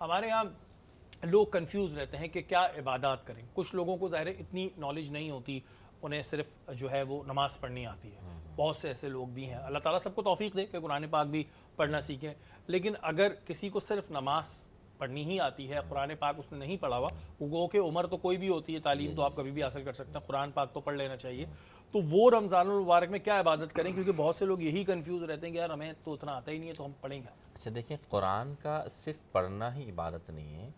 ہمارے یہاں لوگ کنفیوز رہتے ہیں کہ کیا عبادات کریں. کچھ لوگوں کو ظاہر ہے اتنی نالج نہیں ہوتی, انہیں صرف جو ہے وہ نماز پڑھنی آتی ہے. بہت سے ایسے لوگ بھی ہیں, اللہ تعالیٰ سب کو توفیق دے کہ قرآن پاک بھی پڑھنا سیکھیں. لیکن اگر کسی کو صرف نماز پڑھنی ہی آتی ہے, قرآن پاک اس نے نہیں پڑھا ہوا, وہ کہ عمر تو کوئی بھی ہوتی ہے, تعلیم تو آپ کبھی بھی حاصل کر سکتے ہیں, قرآن پاک تو پڑھ لینا چاہیے, تو وہ رمضان المبارک میں کیا عبادت کریں؟ کیونکہ بہت سے لوگ یہی کنفیوز رہتے ہیں کہ یار ہمیں تو اتنا آتا ہی نہیں ہے تو ہم پڑھیں گے. اچھا دیکھیں, قرآن کا صرف پڑھنا ہی عبادت نہیں ہے,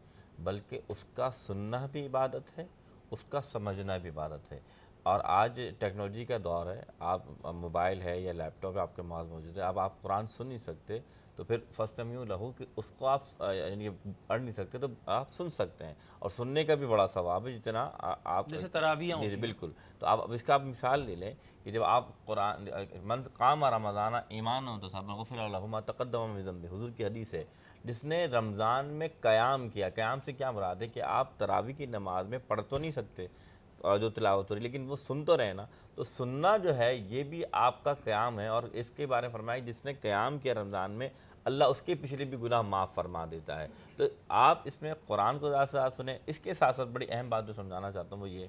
بلکہ اس کا سننا بھی عبادت ہے, اس کا سمجھنا بھی عبادت ہے. اور آج ٹیکنالوجی کا دور ہے, آپ موبائل ہے یا لیپ ٹاپ ہے آپ کے پاس موجود ہے, اب آپ قرآن سن نہیں سکتے تو پھر فَاسْتَمِعُوا لَهُ کہ اس کو آپ یعنی پڑھ نہیں سکتے تو آپ سن سکتے ہیں, اور سننے کا بھی بڑا ثواب ہے جتنا آپ جیسے تراویحاں ہوتی ہیں. بالکل. تو اب اس کا آپ مثال لے لیں کہ جب آپ قرآن من قام رمضان ایمانا واحتسابا غفر لہ ما تقدم من ذنبہ, حضور کی حدیث ہے, جس نے رمضان میں قیام کیا. قیام سے کیا مراد ہے کہ آپ تراویح کی نماز میں پڑھ تو نہیں سکتے اور جو تلاوت ہو رہی, لیکن وہ سن تو رہے نا, تو سننا جو ہے یہ بھی آپ کا قیام ہے. اور اس کے بارے میں فرمایا جس نے قیام کیا رمضان میں, اللہ اس کے پچھلے بھی گناہ معاف فرما دیتا ہے. تو آپ اس میں قرآن کو زیادہ سے زیادہ سنیں. اس کے ساتھ ساتھ بڑی اہم بات جو سمجھانا چاہتا ہوں وہ یہ,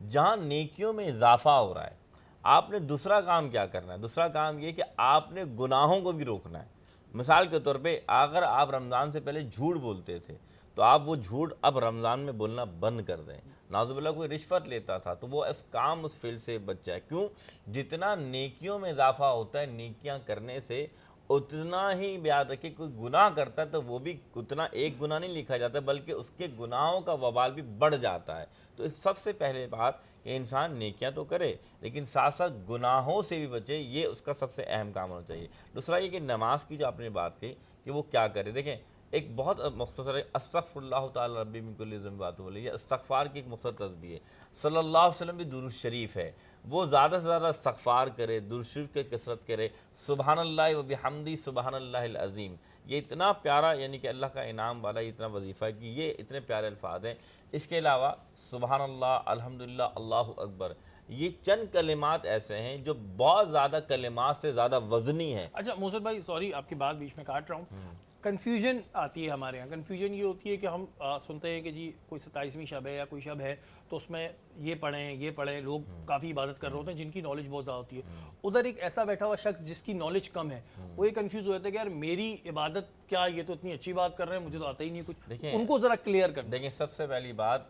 جہاں نیکیوں میں اضافہ ہو رہا ہے, آپ نے دوسرا کام کیا کرنا ہے؟ دوسرا کام یہ کہ آپ نے گناہوں کو بھی روکنا ہے. مثال کے طور پہ اگر آپ رمضان سے پہلے جھوٹ بولتے تھے تو آپ وہ جھوٹ اب رمضان میں بولنا بند کر دیں. نعوذ باللہ کوئی رشوت لیتا تھا تو وہ اس کام اس فعل سے بچ جائے. کیوں؟ جتنا نیکیوں میں اضافہ ہوتا ہے نیکیاں کرنے سے, اتنا ہی یاد رکھیں کوئی گناہ کرتا ہے تو وہ بھی اتنا ایک گناہ نہیں لکھا جاتا بلکہ اس کے گناہوں کا وبال بھی بڑھ جاتا ہے. تو سب سے پہلے بات کہ انسان نیکیاں تو کرے لیکن ساتھ ساتھ گناہوں سے بھی بچے, یہ اس کا سب سے اہم کام ہونا چاہیے. دوسرا یہ کہ نماز کی جو آپ نے بات کی کہ وہ کیا کرے, دیکھیں ایک بہت مختصر ہے, استغفر اللہ تعالی ربی من کل ذنب واتوب الیہ, یہ استغفار کی ایک مختصر تصدیق ہے. صلی اللہ علیہ وسلم بھی درود شریف ہے, وہ زیادہ سے زیادہ استغفار کرے, درود شریف کی کثرت کرے. سبحان اللہ و بحمدہ سبحان اللہ العظیم, یہ اتنا پیارا یعنی کہ اللہ کا انعام والا اتنا وظیفہ ہے کہ یہ اتنے پیارے الفاظ ہیں. اس کے علاوہ سبحان اللہ, الحمدللہ, اللہ اکبر, یہ چند کلمات ایسے ہیں جو بہت زیادہ کلمات سے زیادہ وزنی ہیں. اچھا موسر بھائی سوری آپ کی بات بیچ میں کاٹ رہا ہوں, کنفیوژن آتی ہے ہمارے یہاں. کنفیوژن یہ ہوتی ہے کہ ہم سنتے ہیں کہ جی کوئی 27ویں شب ہے یا کوئی شب ہے تو اس میں یہ پڑھیں, لوگ کافی عبادت کر رہے ہوتے ہیں جن کی نالج بہت زیادہ ہوتی ہے. ادھر ایک ایسا بیٹھا ہوا شخص جس کی نالج کم ہے, وہ یہ کنفیوز ہو جاتا ہے کہ یار میری عبادت کیا, یہ تو اتنی اچھی بات کر رہے ہیں, مجھے تو آتا ہی نہیں کچھ. ان کو ذرا کلیئر کر دیں. دیکھیں سب سے پہلی بات,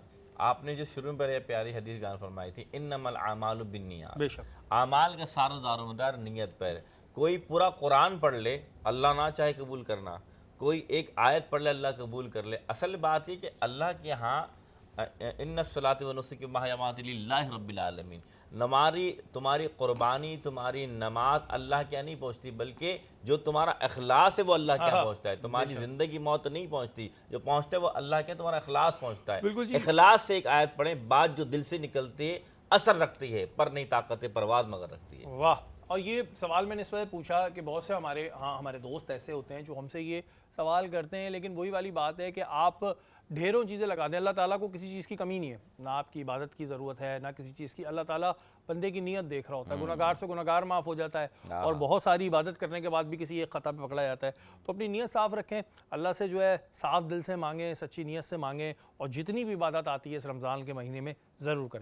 آپ نے جو شروع میں پہلے پیاری حدیث بیان فرمائی تھی, انما الاعمال بالنیات, بے شک اعمال کا سارا دار و مدار نیت پر. کوئی پورا قرآن پڑھ لے, اللہ نہ چاہے قبول کرنا, کوئی ایک آیت پڑھ لے اللہ قبول کر لے. اصل بات یہ کہ اللہ کے ہاں ان الصلاۃ ونسک ومحیاۃ للہ رب العالمین, تمہاری قربانی, تمہاری نماز اللہ کیا نہیں پہنچتی بلکہ جو تمہارا اخلاص ہے وہ اللہ کیا پہنچتا ہے. تمہاری زندگی موت نہیں پہنچتی, جو پہنچتا ہے وہ اللہ کیا تمہارا اخلاص پہنچتا ہے. اخلاص سے ایک آیت پڑھیں, بات جو دل سے نکلتی ہے اثر رکھتی ہے, پر نہیں طاقت پرواز مگر رکھتی ہے. واہ. اور یہ سوال میں نے اس وجہ پوچھا کہ بہت سے ہمارے دوست ایسے ہوتے ہیں جو ہم سے یہ سوال کرتے ہیں, لیکن وہی والی بات ہے کہ آپ ڈھیروں چیزیں لگا دیں. اللہ تعالیٰ کو کسی چیز کی کمی نہیں ہے, نہ آپ کی عبادت کی ضرورت ہے نہ کسی چیز کی. اللہ تعالیٰ بندے کی نیت دیکھ رہا ہوتا ہے. گناہگار سے گناہگار معاف ہو جاتا ہے, اور بہت ساری عبادت کرنے کے بعد بھی کسی ایک خطا پہ پکڑا جاتا ہے. تو اپنی نیت صاف رکھیں, اللہ سے جو ہے صاف دل سے مانگیں, سچی نیت سے مانگیں, اور جتنی بھی عبادت آتی ہے اس رمضان کے مہینے میں ضرور کریں.